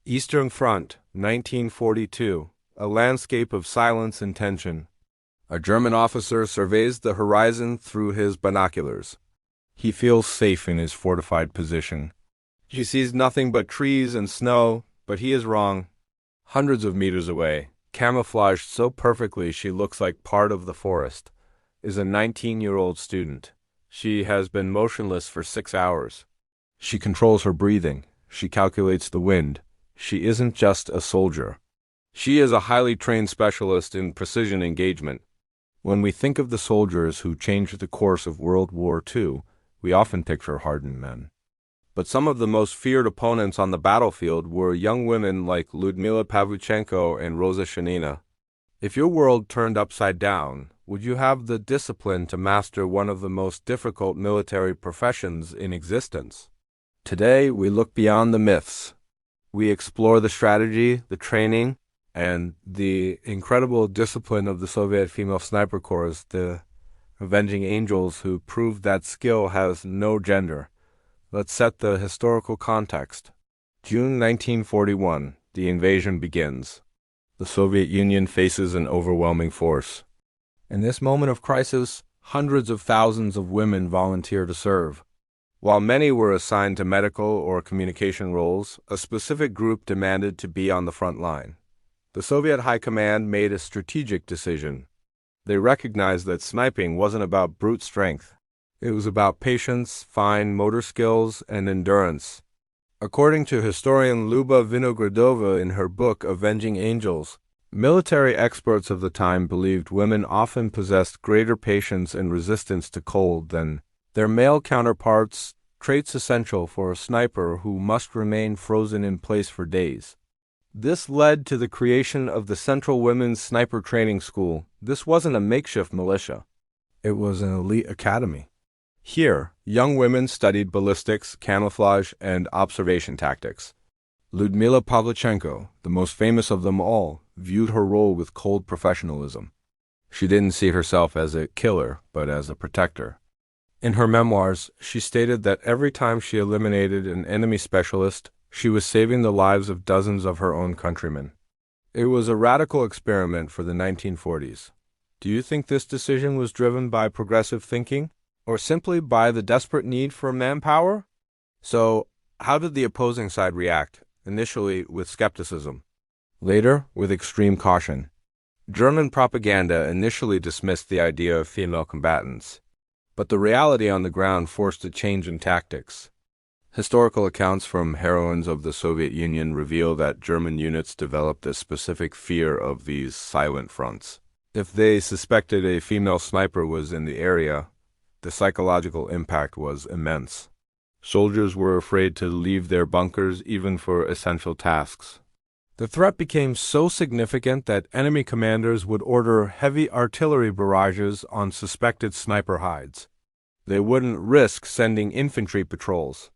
Eastern Front, 1942. A landscape of silence and tension. A German officer surveys the horizon through his binoculars. He feels safe in his fortified position. He sees nothing but trees and snow, but he is wrong. Hundreds of meters away, camouflaged so perfectly she looks like part of the forest, is a 19-year-old student. She has been motionless for 6 hours. She controls her breathing. She calculates the wind. She isn't just a soldier. She is a highly trained specialist in precision engagement. When we think of the soldiers who changed the course of World War II, we often picture hardened men. But some of the most feared opponents on the battlefield were young women like Lyudmila Pavlichenko and Roza Shanina. If your world turned upside down, would you have the discipline to master one of the most difficult military professions in existence? Today, we look beyond the myths. We explore the strategy, the training, and the incredible discipline of the Soviet female sniper corps, the Avenging Angels, who proved that skill has no gender. Let's set the historical context. June 1941, the invasion begins. The Soviet Union faces an overwhelming force. In this moment of crisis, hundreds of thousands of women volunteer to serve. While many were assigned to medical or communication roles, a specific group demanded to be on the front line. The Soviet High Command made a strategic decision. They recognized that sniping wasn't about brute strength. It was about patience, fine motor skills, and endurance. According to historian Luba Vinogradova in her book Avenging Angels, military experts of the time believed women often possessed greater patience and resistance to cold than their male counterparts, traits essential for a sniper who must remain frozen in place for days. This led to the creation of the Central Women's Sniper Training School. This wasn't a makeshift militia. It was an elite academy. Here, young women studied ballistics, camouflage, and observation tactics. Lyudmila Pavlichenko, the most famous of them all, viewed her role with cold professionalism. She didn't see herself as a killer, but as a protector. In her memoirs, she stated that every time she eliminated an enemy specialist, she was saving the lives of dozens of her own countrymen. It was a radical experiment for the 1940s. Do you think this decision was driven by progressive thinking, or simply by the desperate need for manpower? So, how did the opposing side react? Initially with skepticism, later with extreme caution. German propaganda initially dismissed the idea of female combatants, but the reality on the ground forced a change in tactics. Historical accounts from heroines of the Soviet Union reveal that German units developed a specific fear of these silent fronts. If they suspected a female sniper was in the area, the psychological impact was immense. Soldiers were afraid to leave their bunkers even for essential tasks. The threat became so significant that enemy commanders would order heavy artillery barrages on suspected sniper hides. They wouldn't risk sending infantry patrols.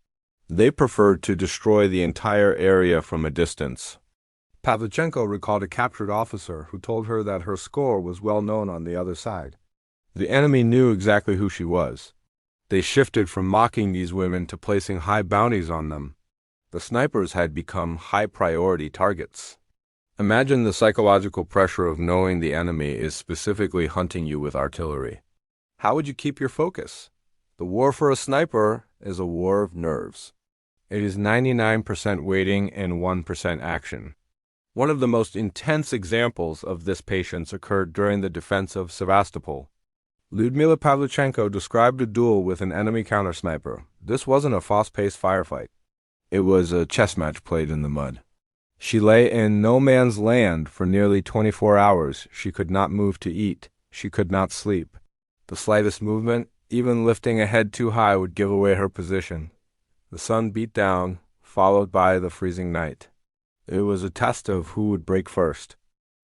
They preferred to destroy the entire area from a distance. Pavlichenko recalled a captured officer who told her that her score was well known on the other side. The enemy knew exactly who she was. They shifted from mocking these women to placing high bounties on them. The snipers had become high-priority targets. Imagine the psychological pressure of knowing the enemy is specifically hunting you with artillery. How would you keep your focus? The war for a sniper is a war of nerves. It is 99% waiting and 1% action. One of the most intense examples of this patience occurred during the defense of Sevastopol. Lyudmila Pavlichenko described a duel with an enemy countersniper. This wasn't a fast-paced firefight. It was a chess match played in the mud. She lay in no man's land for nearly 24 hours. She could not move to eat. She could not sleep. The slightest movement, even lifting a head too high, would give away her position. The sun beat down, followed by the freezing night. It was a test of who would break first.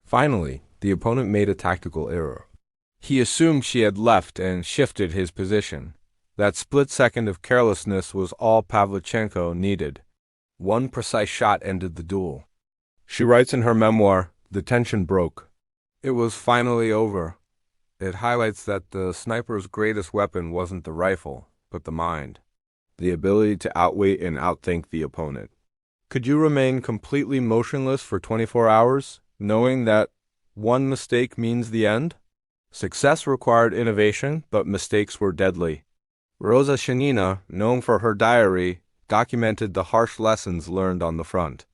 Finally, the opponent made a tactical error. He assumed she had left and shifted his position. That split second of carelessness was all Pavlichenko needed. One precise shot ended the duel. She writes in her memoir, "The tension broke. It was finally over." It highlights that the sniper's greatest weapon wasn't the rifle, but the mind. The ability to outweight and outthink the opponent. Could you remain completely motionless for 24 hours, knowing that one mistake means the end? Success required innovation, but mistakes were deadly. Roza Shanina, known for her diary, documented the harsh lessons learned on the front.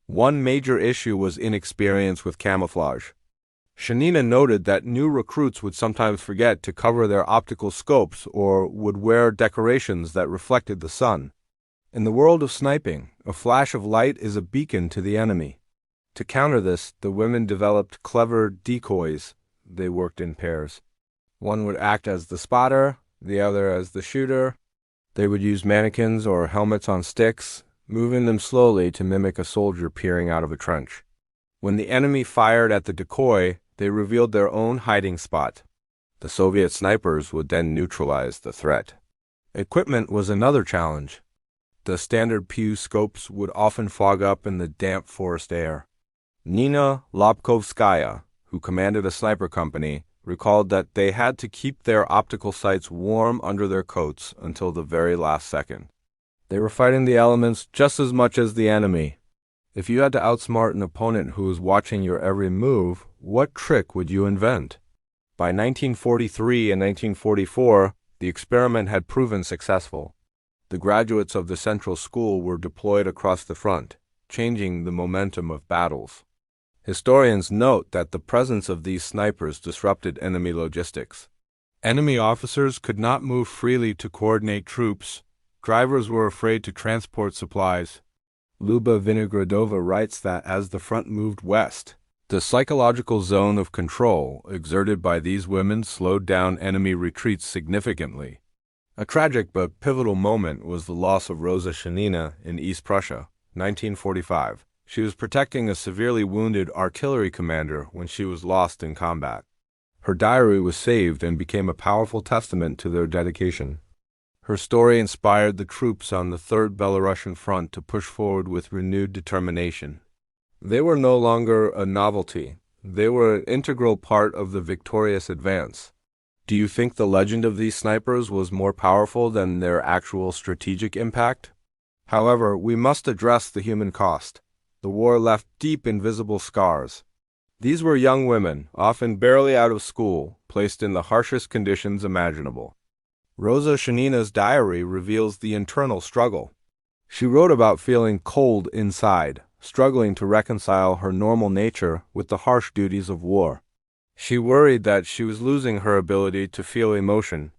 One major issue was inexperience with camouflage. Shanina noted that new recruits would sometimes forget to cover their optical scopes or would wear decorations that reflected the sun. In the world of sniping, a flash of light is a beacon to the enemy. To counter this, the women developed clever decoys. They worked in pairs. One would act as the spotter, the other as the shooter. They would use mannequins or helmets on sticks, moving them slowly to mimic a soldier peering out of a trench. When the enemy fired at the decoy, they revealed their own hiding spot. The Soviet snipers would then neutralize the threat. Equipment was another challenge. The standard Pew scopes would often fog up in the damp forest air. Nina Lobkovskaya, who commanded a sniper company, recalled that they had to keep their optical sights warm under their coats until the very last second. They were fighting the elements just as much as the enemy. If you had to outsmart an opponent who was watching your every move, what trick would you invent? By 1943 and 1944, the experiment had proven successful. The graduates of the Central School were deployed across the front, changing the momentum of battles. Historians note that the presence of these snipers disrupted enemy logistics. Enemy officers could not move freely to coordinate troops. Drivers were afraid to transport supplies. Luba Vinogradova writes that as the front moved west, the psychological zone of control exerted by these women slowed down enemy retreats significantly. A tragic but pivotal moment was the loss of Roza Shanina in East Prussia, 1945. She was protecting a severely wounded artillery commander when she was lost in combat. Her diary was saved and became a powerful testament to their dedication. Her story inspired the troops on the Third Belarusian Front to push forward with renewed determination. They were no longer a novelty. They were an integral part of the victorious advance. Do you think the legend of these snipers was more powerful than their actual strategic impact? However, we must address the human cost. The war left deep invisible scars. These were young women, often barely out of school, placed in the harshest conditions imaginable. Roza Shanina's diary reveals the internal struggle. She wrote about feeling cold inside, struggling to reconcile her normal nature with the harsh duties of war. She worried that she was losing her ability to feel emotion.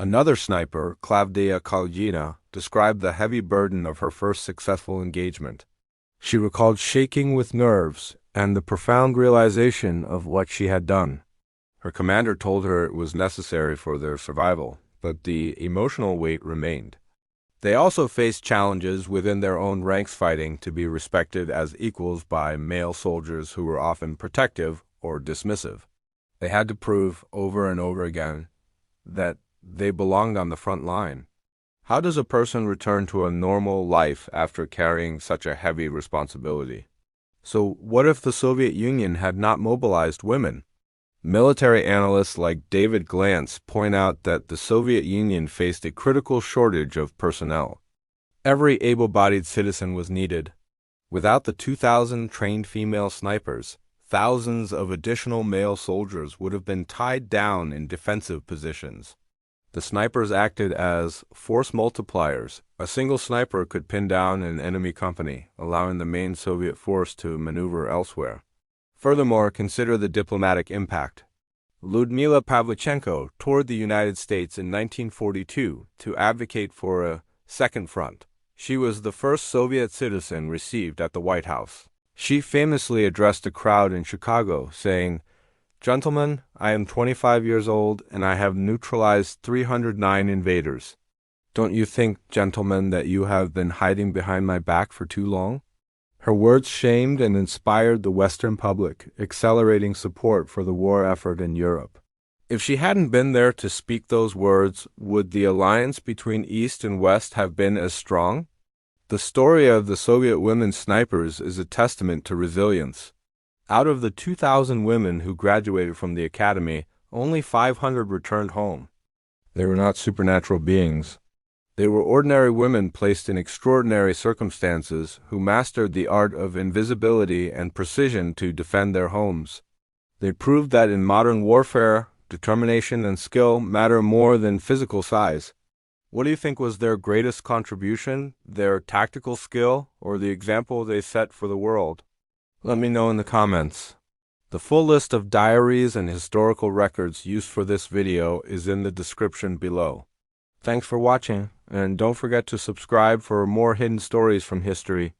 Another sniper, Klavdia Kaljina, described the heavy burden of her first successful engagement. She recalled shaking with nerves and the profound realization of what she had done. Her commander told her it was necessary for their survival, but the emotional weight remained. They also faced challenges within their own ranks, fighting to be respected as equals by male soldiers who were often protective or dismissive. They had to prove over and over again that they belonged on the front line. How does a person return to a normal life after carrying such a heavy responsibility? So what if the Soviet Union had not mobilized women? Military analysts like David Glantz point out that the Soviet Union faced a critical shortage of personnel. Every able-bodied citizen was needed. Without the 2,000 trained female snipers, thousands of additional male soldiers would have been tied down in defensive positions. The snipers acted as force multipliers. A single sniper could pin down an enemy company, allowing the main Soviet force to maneuver elsewhere. Furthermore, consider the diplomatic impact. Lyudmila Pavlichenko toured the United States in 1942 to advocate for a second front. She was the first Soviet citizen received at the White House. She famously addressed a crowd in Chicago, saying, "Gentlemen, I am 25 years old and I have neutralized 309 invaders. Don't you think, gentlemen, that you have been hiding behind my back for too long?" Her words shamed and inspired the Western public, accelerating support for the war effort in Europe. If she hadn't been there to speak those words, would the alliance between East and West have been as strong? The story of the Soviet women snipers is a testament to resilience. Out of the 2,000 women who graduated from the academy, only 500 returned home. They were not supernatural beings. They were ordinary women placed in extraordinary circumstances who mastered the art of invisibility and precision to defend their homes. They proved that in modern warfare, determination and skill matter more than physical size. What do you think was their greatest contribution, their tactical skill, or the example they set for the world? Let me know in the comments. The full list of diaries and historical records used for this video is in the description below. Thanks for watching, and don't forget to subscribe for more hidden stories from history.